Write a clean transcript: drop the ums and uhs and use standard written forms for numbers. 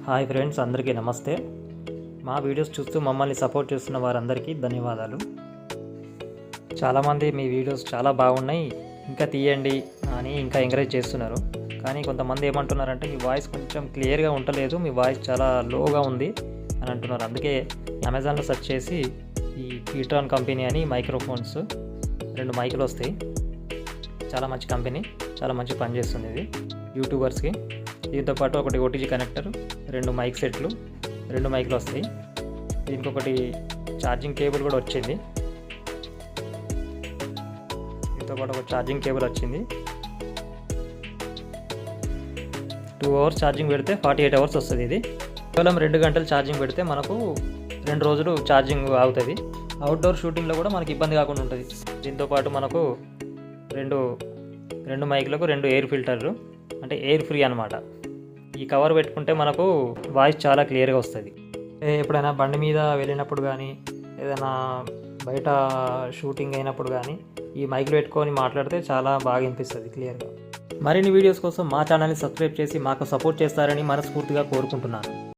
Hi friends, అందరికీ నమస్తే. మా వీడియోస్ చూస్తూ మమ్మల్ని సపోర్ట్ చేస్తున్న వారందరికీ ధన్యవాదాలు. చాలామంది మీ వీడియోస్ చాలా బాగున్నాయి, ఇంకా తీయండి అని ఇంకా ఎంకరేజ్ చేస్తున్నారు. కానీ కొంతమంది ఏమంటున్నారంటే మీ వాయిస్ కొంచెం క్లియర్గా ఉండలేదు, మీ వాయిస్ చాలా లోగా ఉంది అని అంటున్నారు. అందుకే అమెజాన్లో సెర్చ్ చేసి ఈ కీట్రాన్ కంపెనీ అని మైక్రోఫోన్స్ 2 మైకులు వస్తాయి. చాలా మంచి కంపెనీ, చాలా మంచి పని చేస్తుంది ఇది యూట్యూబర్స్కి. దీంతోపాటు ఒకటి ఓటీజీ కనెక్టర్, 2 మైక్ సెట్లు, 2 మైకులు వస్తాయి. దీనికి ఒకటి ఛార్జింగ్ కేబుల్ కూడా వచ్చింది. దీంతోపాటు ఒక ఛార్జింగ్ కేబుల్ వచ్చింది. 2 అవర్స్ ఛార్జింగ్ పెడితే 48 అవర్స్ వస్తుంది. ఇది కేవలం 2 గంటలు ఛార్జింగ్ పెడితే మనకు 2 రోజులు ఛార్జింగ్ ఆగుతుంది. అవుట్డోర్ షూటింగ్లో కూడా మనకి ఇబ్బంది కాకుండా ఉంటుంది. దీంతోపాటు మనకు రెండు మైకులకు 2 ఎయిర్ ఫిల్టర్లు, అంటే ఎయిర్ ఫ్రీ అనమాట. ఈ కవర్ పెట్టుకుంటే మనకు వాయిస్ చాలా క్లియర్గా వస్తుంది. ఎప్పుడైనా బండి మీద వెళ్ళినప్పుడు కానీ, ఏదైనా బయట షూటింగ్ అయినప్పుడు కానీ ఈ మైక్లు పెట్టుకొని మాట్లాడితే చాలా బాగా వినిపిస్తుంది క్లియర్గా. మరిన్ని వీడియోస్ కోసం మా ఛానల్ని సబ్స్క్రైబ్ చేసి మాకు సపోర్ట్ చేస్తారని మనస్ఫూర్తిగా కోరుకుంటున్నాను.